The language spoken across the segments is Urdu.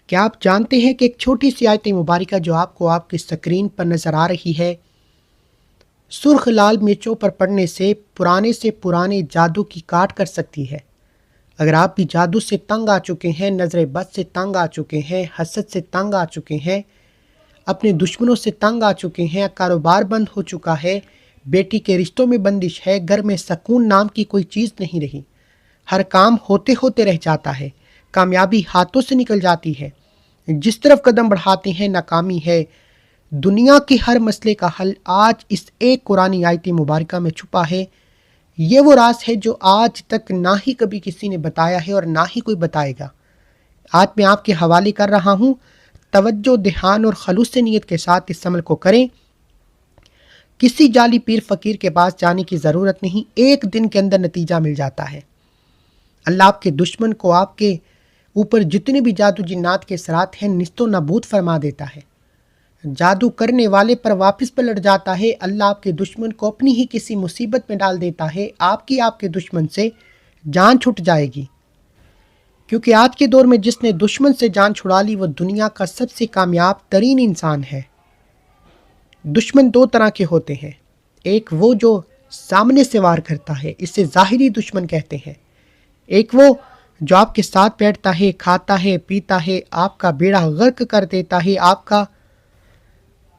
کیا آپ جانتے ہیں کہ ایک چھوٹی سی آیت مبارکہ جو آپ کو آپ کی اسکرین پر نظر آ رہی ہے، سرخ لال مرچوں پر پڑنے سے پرانے جادو کی کاٹ کر سکتی ہے۔ اگر آپ بھی جادو سے تنگ آ چکے ہیں، نظر بد سے تنگ آ چکے ہیں، حسد سے تنگ آ چکے ہیں، اپنے دشمنوں سے تنگ آ چکے ہیں، کاروبار بند ہو چکا ہے، بیٹی کے رشتوں میں بندش ہے، گھر میں سکون نام کی کوئی چیز نہیں رہی، ہر کام ہوتے ہوتے رہ جاتا ہے، کامیابی ہاتھوں سے نکل جاتی ہے، جس طرف قدم بڑھاتے ہیں ناکامی ہے، دنیا کے ہر مسئلے کا حل آج اس ایک قرآنی آیت مبارکہ میں چھپا ہے۔ یہ وہ راز ہے جو آج تک نہ ہی کبھی کسی نے بتایا ہے اور نہ ہی کوئی بتائے گا۔ آج میں آپ کے حوالے کر رہا ہوں، توجہ، دھیان اور خلوص نیت کے ساتھ اس عمل کو کریں۔ کسی جعلی پیر فقیر کے پاس جانے کی ضرورت نہیں، ایک دن کے اندر نتیجہ مل جاتا ہے۔ اللہ آپ کے دشمن کو آپ کے اوپر جتنے بھی جادو جنات کے اثرات ہیں نیست و نابود فرما دیتا ہے، جادو کرنے والے پر واپس پلٹ جاتا ہے۔ اللہ آپ کے دشمن کو اپنی ہی کسی مصیبت میں ڈال دیتا ہے، آپ کے دشمن سے جان چھٹ جائے گی، کیونکہ آج کے دور میں جس نے دشمن سے جان چھڑا لی وہ دنیا کا سب سے کامیاب ترین انسان ہے۔ دشمن دو طرح کے ہوتے ہیں، ایک وہ جو سامنے سے وار کرتا ہے، اسے ظاہری دشمن کہتے ہیں، ایک وہ جو آپ کے ساتھ بیٹھتا ہے، کھاتا ہے، پیتا ہے، آپ کا بیڑا غرق کر دیتا ہے، آپ کا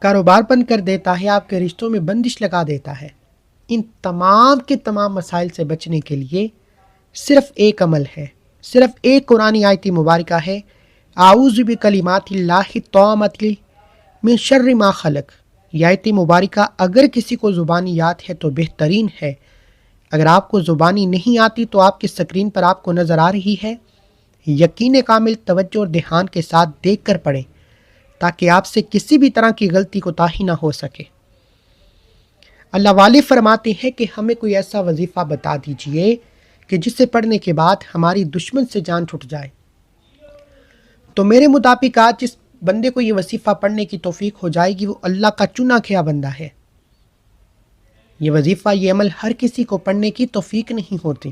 کاروبار بند کر دیتا ہے، آپ کے رشتوں میں بندش لگا دیتا ہے۔ ان تمام کے تمام مسائل سے بچنے کے لیے صرف ایک عمل ہے، صرف ایک قرآنی آیت مبارکہ ہے، اعوذ بکلمات اللہ التامۃ من شر ما خلق۔ یہ آیت مبارکہ اگر کسی کو زبانی یاد ہے تو بہترین ہے، اگر آپ کو زبانی نہیں آتی تو آپ کی اسکرین پر آپ کو نظر آ رہی ہے، یقین کامل توجہ اور دھیان کے ساتھ دیکھ کر پڑھیں تاکہ آپ سے کسی بھی طرح کی غلطی کوتاہی نہ ہو سکے۔ اللہ والے فرماتے ہیں کہ ہمیں کوئی ایسا وظیفہ بتا دیجئے کہ جسے پڑھنے کے بعد ہماری دشمن سے جان چھٹ جائے۔ تو میرے مطابق آج جس بندے کو یہ وظیفہ پڑھنے کی توفیق ہو جائے گی وہ اللہ کا چنا کھیا بندہ ہے۔ یہ وظیفہ، یہ عمل ہر کسی کو پڑھنے کی توفیق نہیں ہوتی۔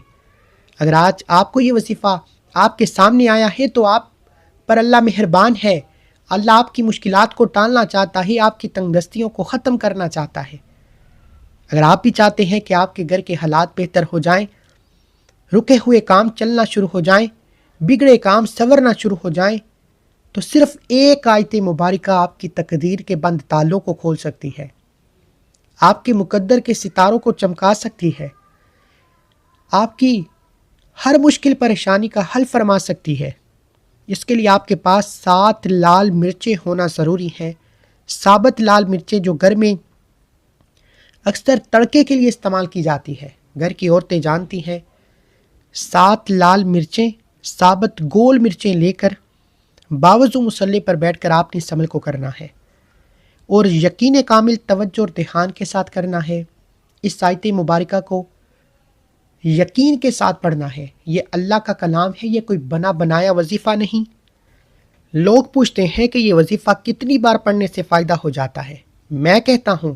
اگر آج آپ کو یہ وظیفہ آپ کے سامنے آیا ہے تو آپ پر اللہ مہربان ہے، اللہ آپ کی مشکلات کو ٹالنا چاہتا ہے، آپ کی تنگ دستیوں کو ختم کرنا چاہتا ہے۔ اگر آپ بھی چاہتے ہیں کہ آپ کے گھر کے حالات بہتر ہو جائیں، رکے ہوئے کام چلنا شروع ہو جائیں، بگڑے کام سنورنا شروع ہو جائیں، تو صرف ایک آیت مبارکہ آپ کی تقدیر کے بند تالوں کو کھول سکتی ہے، آپ کے مقدر کے ستاروں کو چمکا سکتی ہے، آپ کی ہر مشکل پریشانی کا حل فرما سکتی ہے۔ اس کے لیے آپ کے پاس 7 لال مرچیں ہونا ضروری ہے، ثابت لال مرچیں جو گھر میں اکثر تڑکے کے لیے استعمال کی جاتی ہے، گھر کی عورتیں جانتی ہیں۔ 7 لال مرچیں، ثابت گول مرچیں لے کر باوضو مصلی پر بیٹھ کر آپ نے اس عمل کو کرنا ہے اور یقین کامل توجہ اور دھیان کے ساتھ کرنا ہے۔ اس آیت مبارکہ کو یقین کے ساتھ پڑھنا ہے، یہ اللہ کا کلام ہے، یہ کوئی بنا بنایا وظیفہ نہیں۔ لوگ پوچھتے ہیں کہ یہ وظیفہ کتنی بار پڑھنے سے فائدہ ہو جاتا ہے؟ میں کہتا ہوں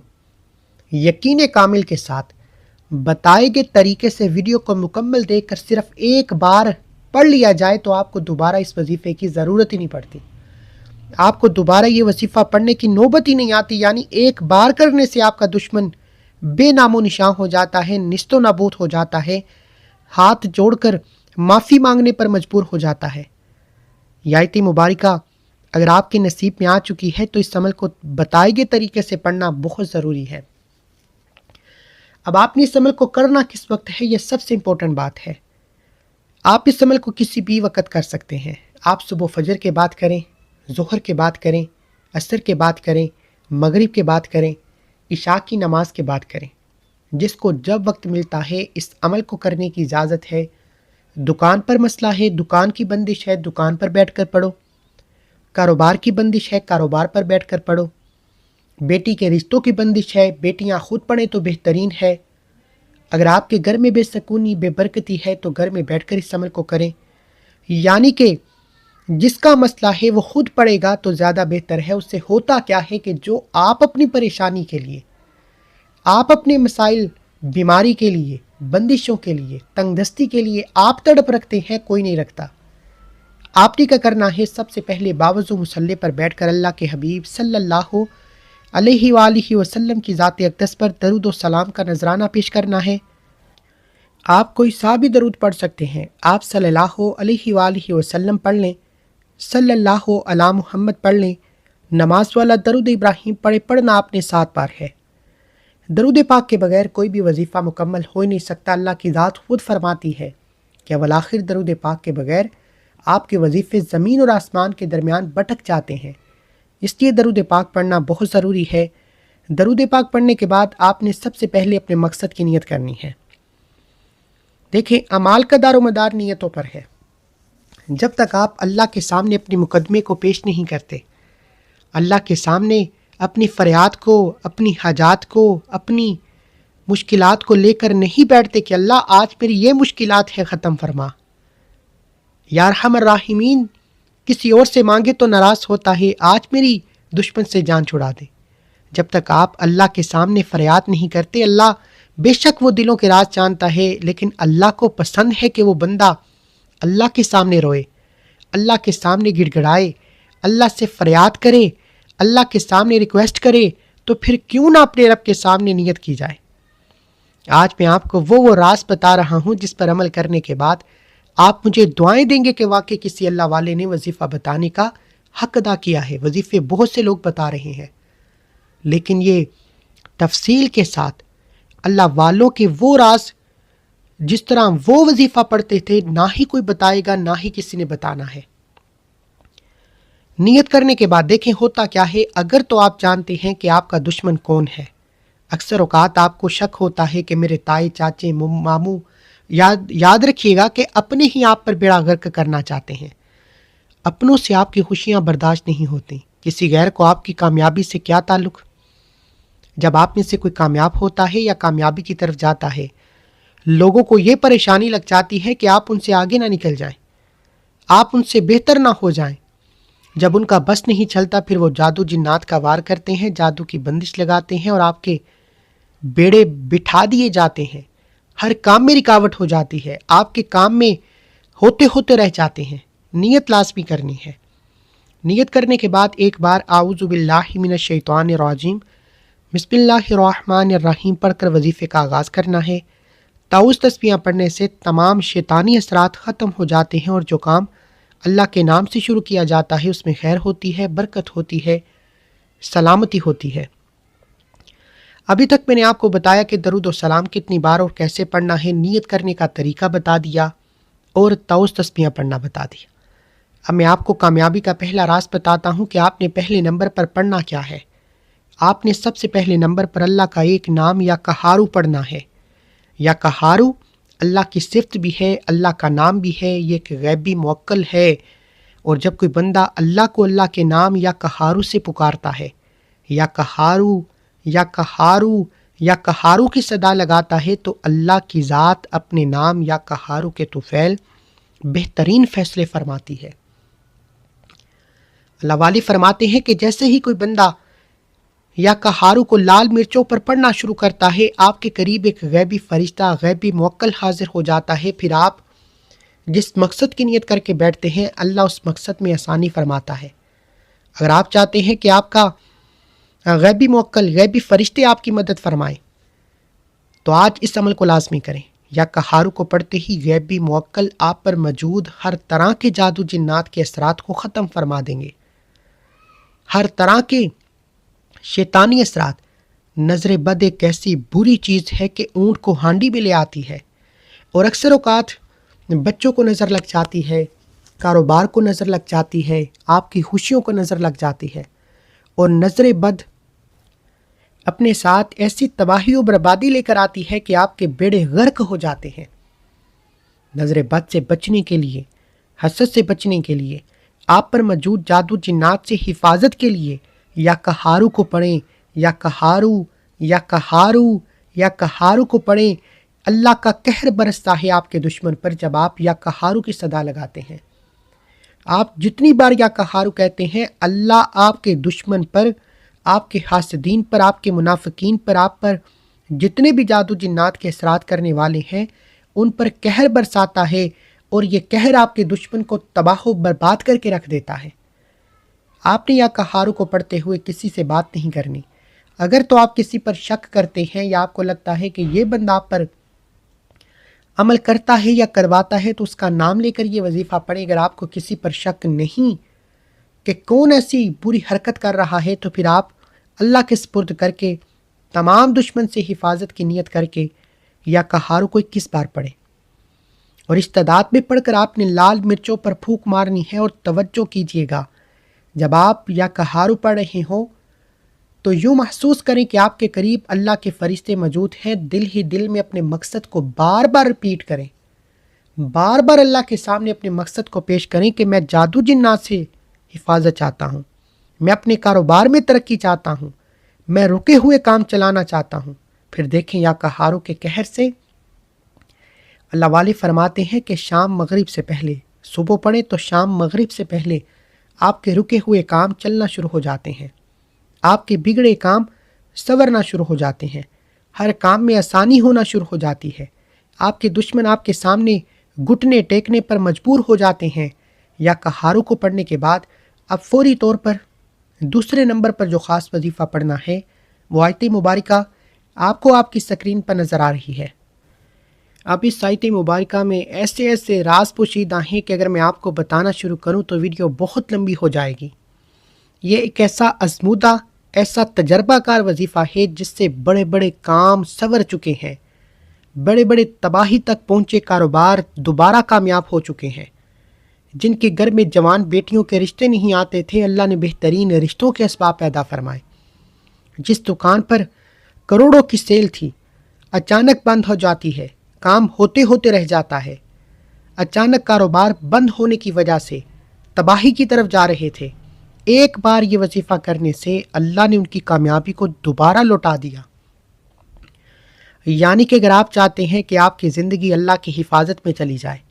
یقین کامل کے ساتھ بتائے گئے طریقے سے ویڈیو کو مکمل دیکھ کر صرف ایک بار پڑھ لیا جائے تو آپ کو دوبارہ اس وظیفے کی ضرورت ہی نہیں پڑتی، آپ کو دوبارہ یہ وظیفہ پڑھنے کی نوبت ہی نہیں آتی، یعنی ایک بار کرنے سے آپ کا دشمن بے نام و نشان ہو جاتا ہے، نیست و نابود ہو جاتا ہے، ہاتھ جوڑ کر معافی مانگنے پر مجبور ہو جاتا ہے۔ یہ آیت مبارکہ اگر آپ کے نصیب میں آ چکی ہے تو اس عمل کو بتائے گئے طریقے سے پڑھنا بہت ضروری ہے۔ اب آپ نے اس عمل کو کرنا کس وقت ہے، یہ سب سے امپورٹنٹ بات ہے۔ آپ اس عمل کو کسی بھی وقت کر سکتے ہیں، آپ صبح فجر کے بعد کریں، ظہر کے بعد کریں، عصر کے بعد کریں، مغرب کے بعد کریں، عشاء کی نماز کے بعد کریں، جس کو جب وقت ملتا ہے اس عمل کو کرنے کی اجازت ہے۔ دکان پر مسئلہ ہے، دکان کی بندش ہے، دکان پر بیٹھ کر پڑھو، کاروبار کی بندش ہے، کاروبار پر بیٹھ کر پڑھو، بیٹی کے رشتوں کی بندش ہے، بیٹیاں خود پڑھیں تو بہترین ہے۔ اگر آپ کے گھر میں بے سکونی، بے برکتی ہے تو گھر میں بیٹھ کر اس عمل کو کریں، یعنی کہ جس کا مسئلہ ہے وہ خود پڑھے گا تو زیادہ بہتر ہے۔ اس سے ہوتا کیا ہے کہ جو آپ اپنی پریشانی کے لیے، آپ اپنے مسائل، بیماری کے لیے، بندشوں کے لیے، تنگ دستی کے لیے آپ تڑپ رکھتے ہیں، کوئی نہیں رکھتا۔ آپ نے کیا کرنا ہے؟ سب سے پہلے باوضو مصلی پر بیٹھ کر اللہ کے حبیب صلی اللہ علیہ وآلہ وسلم کی ذات اقدس پر درود و سلام کا نذرانہ پیش کرنا ہے۔ آپ کوئی سا بھی درود پڑھ سکتے ہیں۔ آپ صلی اللہ علیہ وآلہ وسلم پڑھ لیں، صلی اللہ علی محمد پڑھ لیں، نماز والا درود ابراہیم پڑھنا آپ نے 7 بار ہے۔ درود پاک کے بغیر کوئی بھی وظیفہ مکمل ہو ہی نہیں سکتا۔ اللہ کی ذات خود فرماتی ہے کہ والآخر درود پاک کے بغیر آپ کے وظیفے زمین اور آسمان کے درمیان بھٹک جاتے ہیں۔ اس لیے درود پاک پڑھنا بہت ضروری ہے۔ درود پاک پڑھنے کے بعد آپ نے سب سے پہلے اپنے مقصد کی نیت کرنی ہے۔ دیکھیں، اعمال کا دار و مدار نیتوں پر ہے۔ جب تک آپ اللہ کے سامنے اپنے مقدمے کو پیش نہیں کرتے، اللہ کے سامنے اپنی فریاد کو، اپنی حاجات کو، اپنی مشکلات کو لے کر نہیں بیٹھتے کہ اللہ آج میری یہ مشکلات ہے، ختم فرما، یا ارحم الراحمین، کسی اور سے مانگے تو ناراض ہوتا ہے، آج میری دشمن سے جان چھڑا دے۔ جب تک آپ اللہ کے سامنے فریاد نہیں کرتے، اللہ بے شک وہ دلوں کے راز جانتا ہے، لیکن اللہ کو پسند ہے کہ وہ بندہ اللہ کے سامنے روئے، اللہ کے سامنے گڑ گڑائے، اللہ سے فریاد کرے، اللہ کے سامنے ریکویسٹ کرے۔ تو پھر کیوں نہ اپنے رب کے سامنے نیت کی جائے۔ آج میں آپ کو وہ راز بتا رہا ہوں جس پر عمل کرنے کے بعد آپ مجھے دعائیں دیں گے کہ واقعی کسی اللہ والے نے وظیفہ بتانے کا حق ادا کیا ہے۔ وظیفے بہت سے لوگ بتا رہے ہیں، لیکن یہ تفصیل کے ساتھ اللہ والوں کے وہ راز جس طرح وہ وظیفہ پڑھتے تھے نہ ہی کوئی بتائے گا، نہ ہی کسی نے بتانا ہے۔ نیت کرنے کے بعد دیکھیں ہوتا کیا ہے۔ اگر تو آپ جانتے ہیں کہ آپ کا دشمن کون ہے، اکثر اوقات آپ کو شک ہوتا ہے کہ میرے تائی، چاچے، ماموں، یاد رکھیے گا کہ اپنے ہی آپ پر بیڑا غرق کرنا چاہتے ہیں۔ اپنوں سے آپ کی خوشیاں برداشت نہیں ہوتی، کسی غیر کو آپ کی کامیابی سے کیا تعلق؟ جب آپ میں سے کوئی کامیاب ہوتا ہے یا کامیابی کی طرف جاتا ہے، لوگوں کو یہ پریشانی لگ جاتی ہے کہ آپ ان سے آگے نہ نکل جائیں، آپ ان سے بہتر نہ ہو جائیں۔ جب ان کا بس نہیں چلتا، پھر وہ جادو جنات کا وار کرتے ہیں، جادو کی بندش لگاتے ہیں اور آپ کے بیڑے بٹھا دیے جاتے ہیں۔ ہر کام میں رکاوٹ ہو جاتی ہے، آپ کے کام میں ہوتے ہوتے رہ جاتے ہیں۔ نیت لازمی کرنی ہے۔ نیت کرنے کے بعد ایک بار اعوذ باللہ من الشیطان الرجیم بسم اللہ الرحمن الرحیم پڑھ کر وظیفے کا آغاز کرنا ہے۔ تعوذ تسبیحاں پڑھنے سے تمام شیطانی اثرات ختم ہو جاتے ہیں، اور جو کام اللہ کے نام سے شروع کیا جاتا ہے اس میں خیر ہوتی ہے، برکت ہوتی ہے، سلامتی ہوتی ہے۔ ابھی تک میں نے آپ کو بتایا کہ درود و سلام کتنی بار اور کیسے پڑھنا ہے، نیت کرنے کا طریقہ بتا دیا اور تعوذ تسبیحاں پڑھنا بتا دیا۔ اب میں آپ کو کامیابی کا پہلا راز بتاتا ہوں کہ آپ نے پہلے نمبر پر پڑھنا کیا ہے۔ آپ نے سب سے پہلے نمبر پر اللہ کا ایک نام یا قہارو پڑھنا ہے۔ یا قہارو اللہ کی صفت بھی ہے، اللہ کا نام بھی ہے، یہ ایک غیبی موکل ہے۔ اور جب کوئی بندہ اللہ کو اللہ کے نام یا قہارو سے پکارتا ہے، یا قہارو یا قہارو یا قہارو کی صدا لگاتا ہے، تو اللہ کی ذات اپنے نام یا قہارو کے طفیل بہترین فیصلے فرماتی ہے۔ اللہ والی فرماتے ہیں کہ جیسے ہی کوئی بندہ یا قہارو کو لال مرچوں پر پڑھنا شروع کرتا ہے، آپ کے قریب ایک غیبی فرشتہ، غیبی موکل حاضر ہو جاتا ہے۔ پھر آپ جس مقصد کی نیت کر کے بیٹھتے ہیں، اللہ اس مقصد میں آسانی فرماتا ہے۔ اگر آپ چاہتے ہیں کہ آپ کا غیبی موکل، غیبی فرشتے آپ کی مدد فرمائیں، تو آج اس عمل کو لازمی کریں۔ یا قہارو کو پڑھتے ہی غیبی موکل آپ پر موجود ہر طرح کے جادو جنات کے اثرات کو ختم فرما دیں گے۔ ہر طرح کے شیطانی اثرات۔ نظر بد ایک ایسی بری چیز ہے کہ اونٹ کو ہانڈی میں لے آتی ہے، اور اکثر اوقات بچوں کو نظر لگ جاتی ہے، کاروبار کو نظر لگ جاتی ہے، آپ کی خوشیوں کو نظر لگ جاتی ہے۔ اور نظر بد اپنے ساتھ ایسی تباہی و بربادی لے کر آتی ہے کہ آپ کے بیڑے غرق ہو جاتے ہیں۔ نظر بد سے بچنے کے لیے، حسد سے بچنے کے لیے، آپ پر موجود جادو جنات سے حفاظت کے لیے یا قہارو کو پڑھیں، یا قہارو یا قہارو یا قہارو کو پڑھیں۔ اللہ کا قہر برستا ہے آپ کے دشمن پر جب آپ یا قہارو کی صدا لگاتے ہیں۔ آپ جتنی بار یا قہارو کہتے ہیں، اللہ آپ کے دشمن پر، آپ کے حاسدین پر، آپ کے منافقین پر، آپ پر جتنے بھی جادو جنات کے اثرات کرنے والے ہیں، ان پر قہر برساتا ہے، اور یہ قہر آپ کے دشمن کو تباہ و برباد کر کے رکھ دیتا ہے۔ آپ نے یا قہارو کو پڑھتے ہوئے کسی سے بات نہیں کرنی۔ اگر تو آپ کسی پر شک کرتے ہیں یا آپ کو لگتا ہے کہ یہ بندہ آپ پر عمل کرتا ہے یا کرواتا ہے تو اس کا نام لے کر یہ وظیفہ پڑھیں۔ اگر آپ کو کسی پر شک نہیں کہ کون ایسی بری حرکت کر رہا ہے تو پھر آپ اللہ کے سپرد کر کے تمام دشمن سے حفاظت کی نیت کر کے یا قہارو کو 21 بار پڑھیں، اور استعداد میں پڑھ کر آپ نے لال مرچوں پر پھونک مارنی ہے۔ اور توجہ کیجیے گا، جب آپ یا قہارو پڑھ رہے ہوں تو یوں محسوس کریں کہ آپ کے قریب اللہ کے فرشتے موجود ہیں۔ دل ہی دل میں اپنے مقصد کو بار بار ریپیٹ کریں، بار بار اللہ کے سامنے اپنے مقصد کو پیش کریں کہ میں جادو جنات سے حفاظت چاہتا ہوں، میں اپنے کاروبار میں ترقی چاہتا ہوں، میں رکے ہوئے کام چلانا چاہتا ہوں۔ پھر دیکھیں یا قہارو کے قہر سے اللہ والے فرماتے ہیں کہ شام مغرب سے پہلے، صبح پڑھیں تو شام مغرب سے پہلے آپ کے رکے ہوئے کام چلنا شروع ہو جاتے ہیں، آپ کے بگڑے کام سنورنا شروع ہو جاتے ہیں، ہر کام میں آسانی ہونا شروع ہو جاتی ہے، آپ کے دشمن آپ کے سامنے گھٹنے ٹیکنے پر مجبور ہو جاتے ہیں۔ یا قہارو کو پڑھنے کے بعد اب فوری طور پر دوسرے نمبر پر جو خاص وظیفہ پڑھنا ہے وہ آیت مبارکہ آپ کو آپ کی سکرین پر نظر آ رہی ہے۔ اب اس آیت مبارکہ میں ایسے راز پوشیدہ ہیں کہ اگر میں آپ کو بتانا شروع کروں تو ویڈیو بہت لمبی ہو جائے گی۔ یہ ایک ایسا آزمودہ، ایسا تجربہ کار وظیفہ ہے جس سے بڑے بڑے کام سنور چکے ہیں، بڑے بڑے تباہی تک پہنچے کاروبار دوبارہ کامیاب ہو چکے ہیں۔ جن کے گھر میں جوان بیٹیوں کے رشتے نہیں آتے تھے، اللہ نے بہترین رشتوں کے اسباب پیدا فرمائے۔ جس دکان پر کروڑوں کی سیل تھی اچانک بند ہو جاتی ہے، کام ہوتے ہوتے رہ جاتا ہے، اچانک کاروبار بند ہونے کی وجہ سے تباہی کی طرف جا رہے تھے، ایک بار یہ وظیفہ کرنے سے اللہ نے ان کی کامیابی کو دوبارہ لوٹا دیا۔ یعنی کہ اگر آپ چاہتے ہیں کہ آپ کی زندگی اللہ کی حفاظت میں چلی جائے،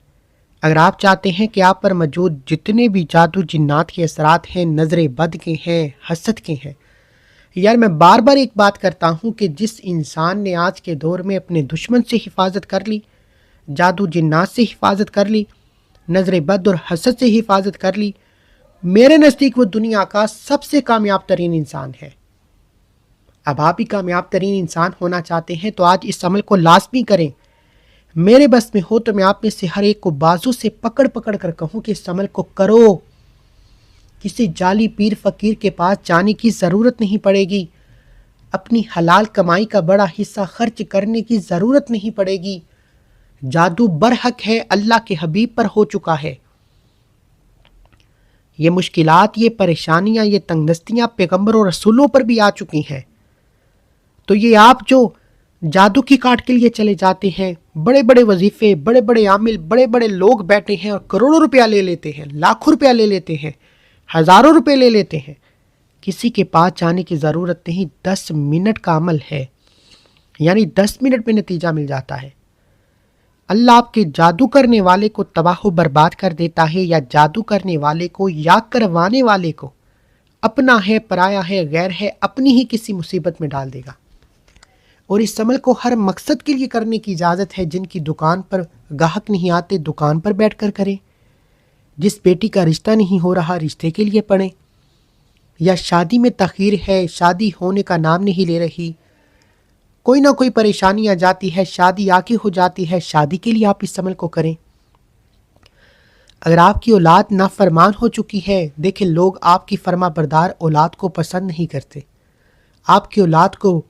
اگر آپ چاہتے ہیں کہ آپ پر موجود جتنے بھی جادو جنات کے اثرات ہیں، نظر بد کے ہیں، حسد کے ہیں، یار میں بار بار ایک بات کرتا ہوں کہ جس انسان نے آج کے دور میں اپنے دشمن سے حفاظت کر لی، جادو جنات سے حفاظت کر لی، نظر بد اور حسد سے حفاظت کر لی، میرے نزدیک وہ دنیا کا سب سے کامیاب ترین انسان ہے۔ اب آپ بھی کامیاب ترین انسان ہونا چاہتے ہیں تو آج اس عمل کو لازمی کریں۔ میرے بس میں ہو تو میں آپ میں سے ہر ایک کو بازو سے پکڑ پکڑ کر کہوں کہ اس عمل کو کرو۔ کسی جعلی پیر فقیر کے پاس جانے کی ضرورت نہیں پڑے گی، اپنی حلال کمائی کا بڑا حصہ خرچ کرنے کی ضرورت نہیں پڑے گی۔ جادو برحق ہے، اللہ کے حبیب پر ہو چکا ہے۔ یہ مشکلات، یہ پریشانیاں، یہ تنگ دستیاں پیغمبروں اور رسولوں پر بھی آ چکی ہیں۔ تو یہ آپ جو جادو کی کاٹ کے لیے چلے جاتے ہیں، بڑے بڑے وظیفے، بڑے بڑے عامل، بڑے بڑے لوگ بیٹھے ہیں اور کروڑوں روپیہ لے لیتے ہیں، لاکھوں روپیہ لے لیتے ہیں، ہزاروں روپے لے لیتے ہیں، کسی کے پاس جانے کی ضرورت نہیں۔ 10 منٹ کا عمل ہے، یعنی 10 منٹ میں نتیجہ مل جاتا ہے۔ اللہ آپ کے جادو کرنے والے کو تباہ و برباد کر دیتا ہے، یا جادو کرنے والے کو یا کروانے والے کو اپنا ہے، پرایا ہے، غیر ہے، اپنی ہی کسی مصیبت میں ڈال دے گا۔ اور اس عمل کو ہر مقصد کے لیے کرنے کی اجازت ہے۔ جن کی دکان پر گاہک نہیں آتے، دکان پر بیٹھ کر کریں۔ جس بیٹی کا رشتہ نہیں ہو رہا، رشتے کے لیے پڑھیں۔ یا شادی میں تاخیر ہے، شادی ہونے کا نام نہیں لے رہی، کوئی نہ کوئی پریشانی آ جاتی ہے، شادی آ کے ہو جاتی ہے، شادی کے لیے آپ اس عمل کو کریں۔ اگر آپ کی اولاد نافرمان ہو چکی ہے، دیکھیں لوگ آپ کی فرما بردار اولاد کو پسند نہیں کرتے۔ آپ کی اولاد کو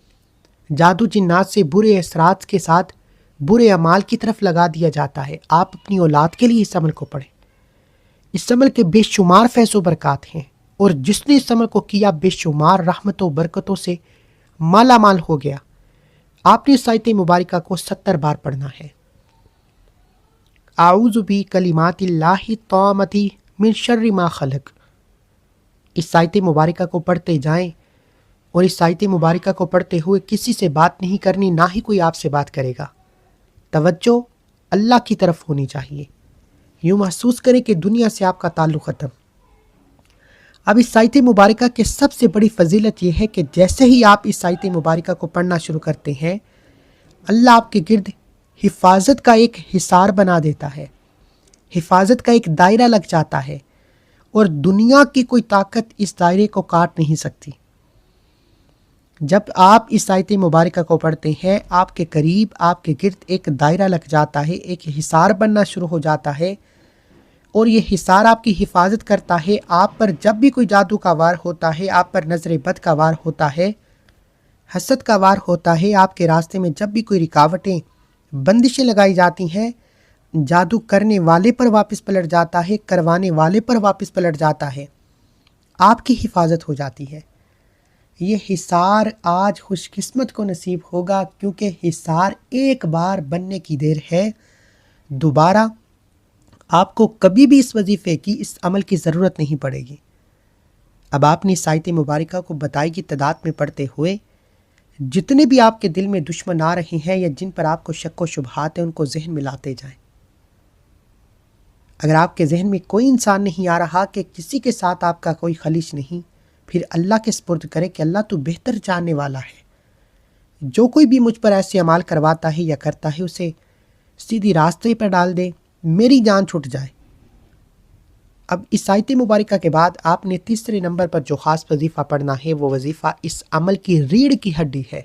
جادو جنات سے برے اثرات کے ساتھ برے اعمال کی طرف لگا دیا جاتا ہے۔ آپ اپنی اولاد کے لیے اس عمل کو پڑھیں۔ اس عمل کے بے شمار فیض و برکات ہیں، اور جس نے اس عمل کو کیا بے شمار رحمتوں و برکتوں سے مالا مال ہو گیا۔ آپ نے اس آیت مبارکہ کو 70 بار پڑھنا ہے۔ اعوذ بکلمات اللہ التامۃ من شر ما خلق۔ اس آیت مبارکہ کو پڑھتے جائیں، اور اس آیت مبارکہ کو پڑھتے ہوئے کسی سے بات نہیں کرنی، نہ ہی کوئی آپ سے بات کرے گا۔ توجہ اللہ کی طرف ہونی چاہیے۔ یوں محسوس کریں کہ دنیا سے آپ کا تعلق ختم۔ اب اس آیت مبارکہ کے سب سے بڑی فضیلت یہ ہے کہ جیسے ہی آپ اس آیت مبارکہ کو پڑھنا شروع کرتے ہیں، اللہ آپ کے گرد حفاظت کا ایک حصار بنا دیتا ہے۔ حفاظت کا ایک دائرہ لگ جاتا ہے اور دنیا کی کوئی طاقت اس دائرے کو کاٹ نہیں سکتی۔ جب آپ اس آیت مبارکہ کو پڑھتے ہیں، آپ کے قریب، آپ کے گرد ایک دائرہ لگ جاتا ہے، ایک حصار بننا شروع ہو جاتا ہے، اور یہ حصار آپ کی حفاظت کرتا ہے۔ آپ پر جب بھی کوئی جادو کا وار ہوتا ہے، آپ پر نظر بد کا وار ہوتا ہے، حسد کا وار ہوتا ہے، آپ کے راستے میں جب بھی کوئی رکاوٹیں، بندشیں لگائی جاتی ہیں، جادو کرنے والے پر واپس پلٹ جاتا ہے، کروانے والے پر واپس پلٹ جاتا ہے، آپ کی حفاظت ہو جاتی ہے۔ یہ حصار آج خوش قسمت کو نصیب ہوگا، کیونکہ حصار ایک بار بننے کی دیر ہے، دوبارہ آپ کو کبھی بھی اس وظیفے کی، اس عمل کی ضرورت نہیں پڑے گی۔ اب آپ نے اس آیت مبارکہ کو بتائی کی تعداد میں پڑھتے ہوئے جتنے بھی آپ کے دل میں دشمن آ رہے ہیں یا جن پر آپ کو شک و شبہات ہیں، ان کو ذہن میں لاتے جائیں۔ اگر آپ کے ذہن میں کوئی انسان نہیں آ رہا کہ کسی کے ساتھ آپ کا کوئی خلیش نہیں، پھر اللہ کے سپرد کرے کہ اللہ تو بہتر جاننے والا ہے۔ جو کوئی بھی مجھ پر ایسے اعمال کرواتا ہے یا کرتا ہے، اسے سیدھی راستے پر ڈال دے، میری جان چھٹ جائے۔ اب اس آیت مبارکہ کے بعد آپ نے تیسرے نمبر پر جو خاص وظیفہ پڑھنا ہے، وہ وظیفہ اس عمل کی ریڑھ کی ہڈی ہے۔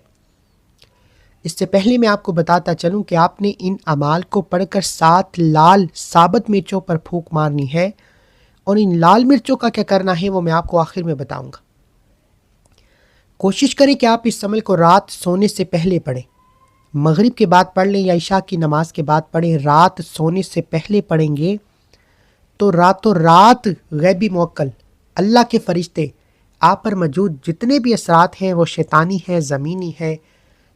اس سے پہلے میں آپ کو بتاتا چلوں کہ آپ نے ان اعمال کو پڑھ کر 7 لال ثابت مرچوں پر پھونک مارنی ہے، اور ان لال مرچوں کا کیا کرنا ہے وہ میں آپ کو آخر میں بتاؤں گا۔ کوشش کریں کہ آپ اس عمل کو رات سونے سے پہلے پڑھیں، مغرب کے بعد پڑھ لیں یا عشاء کی نماز کے بعد پڑھیں۔ رات سونے سے پہلے پڑھیں گے تو راتوں رات غیبی موکل اللہ کے فرشتے آپ پر موجود جتنے بھی اثرات ہیں، وہ شیطانی ہیں، زمینی ہیں،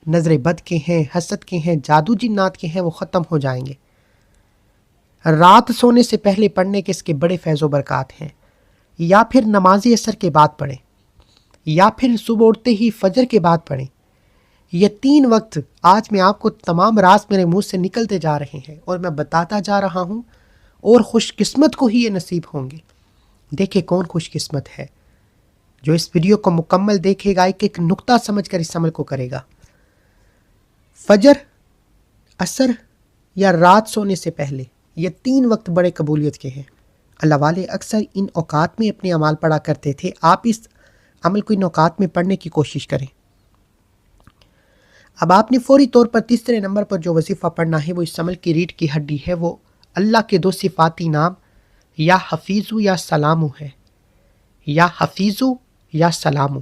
نظر بد کے ہیں، حسد کے ہیں، جادو جنات کے ہیں، وہ ختم ہو جائیں گے۔ رات سونے سے پہلے پڑھنے کے اس کے بڑے فیض و برکات ہیں۔ یا پھر نماز عصر کے بعد پڑھیں، یا پھر صبح اٹھتے ہی فجر کے بعد پڑھیں۔ یہ 3 وقت آج میں آپ کو تمام راز میرے منہ سے نکلتے جا رہے ہیں اور میں بتاتا جا رہا ہوں، اور خوش قسمت کو ہی یہ نصیب ہوں گے۔ دیکھیں کون خوش قسمت ہے جو اس ویڈیو کو مکمل دیکھے گا، ایک ایک نقطہ سمجھ کر اس عمل کو کرے گا۔ فجر، عصر یا رات سونے سے پہلے، یہ 3 وقت بڑے قبولیت کے ہیں۔ اللہ والے اکثر ان اوقات میں اپنے اعمال پڑھا کرتے تھے۔ آپ اس عمل کو ان اوقات میں پڑھنے کی کوشش کریں۔ اب آپ نے فوری طور پر تیسرے نمبر پر جو وظیفہ پڑھنا ہے، وہ اس عمل کی ریڑھ کی ہڈی ہے، وہ اللہ کے 2 صفاتی نام یا حفیظو یا سلامو ہے۔ یا حفیظو یا سلامو۔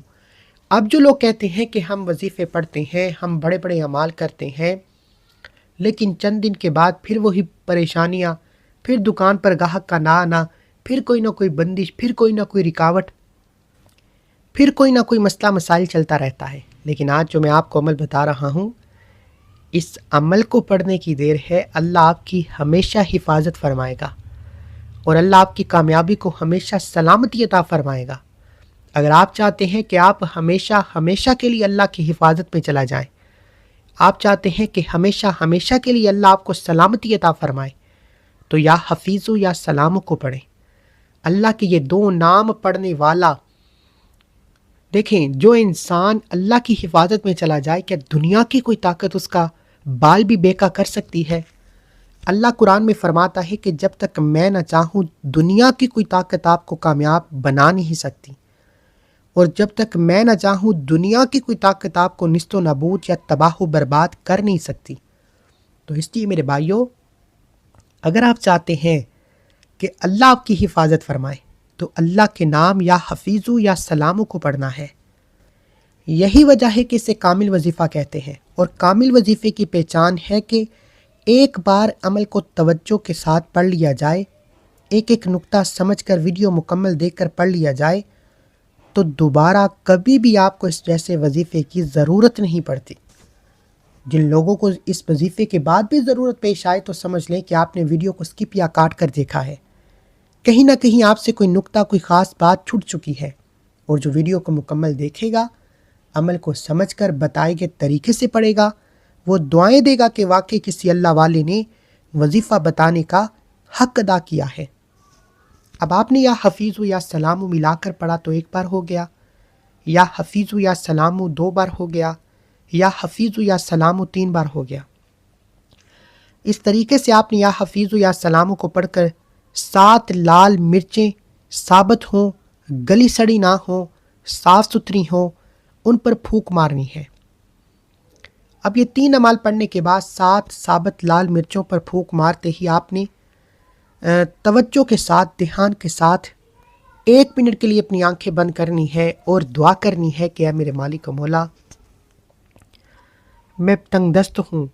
اب جو لوگ کہتے ہیں کہ ہم وظیفے پڑھتے ہیں، ہم بڑے بڑے اعمال کرتے ہیں، لیکن چند دن کے بعد پھر وہی پریشانیاں، پھر دکان پر گاہک کا نہ آنا، پھر کوئی نہ کوئی بندش، پھر کوئی نہ کوئی رکاوٹ، پھر کوئی نہ کوئی مسئلہ مسائل چلتا رہتا ہے۔ لیکن آج جو میں آپ کو عمل بتا رہا ہوں، اس عمل کو پڑھنے کی دیر ہے، اللہ آپ کی ہمیشہ حفاظت فرمائے گا، اور اللہ آپ کی کامیابی کو ہمیشہ سلامتی عطا فرمائے گا۔ اگر آپ چاہتے ہیں کہ آپ ہمیشہ ہمیشہ کے لیے اللہ کی حفاظت میں چلا جائیں، آپ چاہتے ہیں کہ ہمیشہ ہمیشہ کے لیے اللہ آپ کو سلامتی عطا فرمائے، تو یا حفیظو یا سلامو کو پڑھیں۔ اللہ کے یہ 2 نام پڑھنے والا، دیکھیں جو انسان اللہ کی حفاظت میں چلا جائے، کیا دنیا کی کوئی طاقت اس کا بال بھی بیکا کر سکتی ہے؟ اللہ قرآن میں فرماتا ہے کہ جب تک میں نہ چاہوں، دنیا کی کوئی طاقت آپ کو کامیاب بنا نہیں سکتی، اور جب تک میں نہ چاہوں، دنیا کی کوئی طاقت آپ کو نیست و نابود یا تباہ و برباد کر نہیں سکتی۔ تو اس لیے میرے بھائیوں، اگر آپ چاہتے ہیں کہ اللہ آپ کی حفاظت فرمائے، تو اللہ کے نام یا حفیظو یا سلامو کو پڑھنا ہے۔ یہی وجہ ہے کہ اسے کامل وظیفہ کہتے ہیں، اور کامل وظیفے کی پہچان ہے کہ ایک بار عمل کو توجہ کے ساتھ پڑھ لیا جائے، ایک ایک نقطہ سمجھ کر ویڈیو مکمل دیکھ کر پڑھ لیا جائے، تو دوبارہ کبھی بھی آپ کو اس جیسے وظیفے کی ضرورت نہیں پڑتی۔ جن لوگوں کو اس وظیفے کے بعد بھی ضرورت پیش آئے، تو سمجھ لیں کہ آپ نے ویڈیو کو سکپ یا کاٹ کر دیکھا ہے، کہیں نہ کہیں آپ سے کوئی نقطہ، کوئی خاص بات چھوٹ چکی ہے۔ اور جو ویڈیو کو مکمل دیکھے گا، عمل کو سمجھ کر بتائے گئے طریقے سے پڑھے گا، وہ دعائیں دے گا کہ واقعی کسی اللہ والے نے وظیفہ بتانے کا حق ادا کیا ہے۔ اب آپ نے یا حفیظو یا سلامو ملا کر پڑھا تو 1 بار ہو گیا، یا حفیظو یا سلامو 2 بار ہو گیا، یا حفیظو یا سلامو 3 بار ہو گیا۔ اس طریقے سے آپ نے یا حفیظ یا سلام کو پڑھ کر 7 لال مرچیں ثابت ہوں، گلی سڑی نہ ہوں، صاف ستھری ہوں، ان پر پھونک مارنی ہے۔ اب یہ 3 اعمال پڑھنے کے بعد 7 ثابت لال مرچوں پر پھونک مارتے ہی آپ نے توجہ کے ساتھ، دھیان کے ساتھ 1 منٹ کے لیے اپنی آنکھیں بند کرنی ہے اور دعا کرنی ہے کہ اے میرے مالک و مولا، میں تنگ دست ہوں،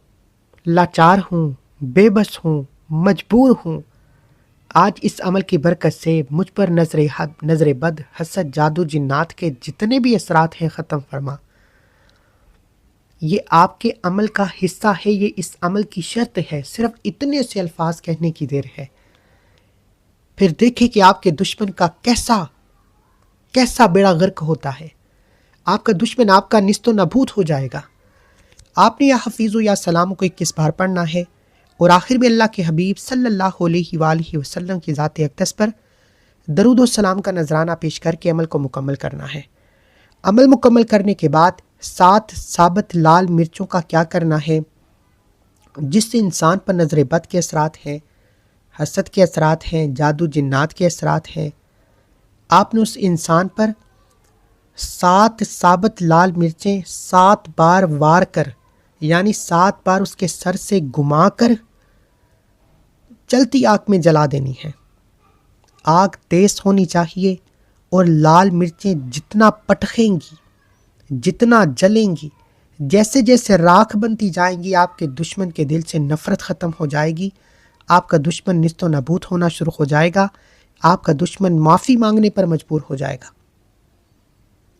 لاچار ہوں، بے بس ہوں، مجبور ہوں، آج اس عمل کی برکت سے مجھ پر نظر حد، نظر بد، حسد، جادو، جنات کے جتنے بھی اثرات ہیں ختم فرما۔ یہ آپ کے عمل کا حصہ ہے، یہ اس عمل کی شرط ہے، صرف اتنے سے الفاظ کہنے کی دیر ہے۔ پھر دیکھیں کہ آپ کے دشمن کا کیسا بیڑا غرق ہوتا ہے۔ آپ کا دشمن آپ کا نیست و نابود ہو جائے گا۔ آپ نے یا حفیظ یا سلام کو 21 بار پڑھنا ہے اور آخر میں اللہ کے حبیب صلی اللہ علیہ وآلہ وسلم کی ذات اقدس پر درود و سلام کا نذرانہ پیش کر کے عمل کو مکمل کرنا ہے۔ عمل مکمل کرنے کے بعد 7 ثابت لال مرچوں کا کیا کرنا ہے؟ جس سے انسان پر نظر بد کے اثرات ہیں، حسد کے اثرات ہیں، جادو جنات کے اثرات ہیں، آپ نے اس انسان پر 7 ثابت لال مرچیں 7 بار وار کر، یعنی 7 بار اس کے سر سے گما کر چلتی آگ میں جلا دینی ہے۔ آگ تیز ہونی چاہیے اور لال مرچیں جتنا پٹخیں گی، جتنا جلیں گی، جیسے جیسے راکھ بنتی جائیں گی، آپ کے دشمن کے دل سے نفرت ختم ہو جائے گی، آپ کا دشمن نیست و نابود ہونا شروع ہو جائے گا، آپ کا دشمن معافی مانگنے پر مجبور ہو جائے گا۔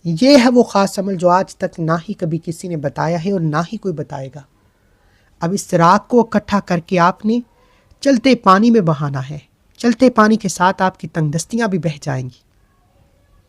یہ ہے وہ خاص عمل جو آج تک نہ ہی کبھی کسی نے بتایا ہے اور نہ ہی کوئی بتائے گا۔ اب اس راکھ کو اکٹھا کر کے آپ نے چلتے پانی میں بہانا ہے۔ چلتے پانی کے ساتھ آپ کی تنگ دستیاں بھی بہہ جائیں گی۔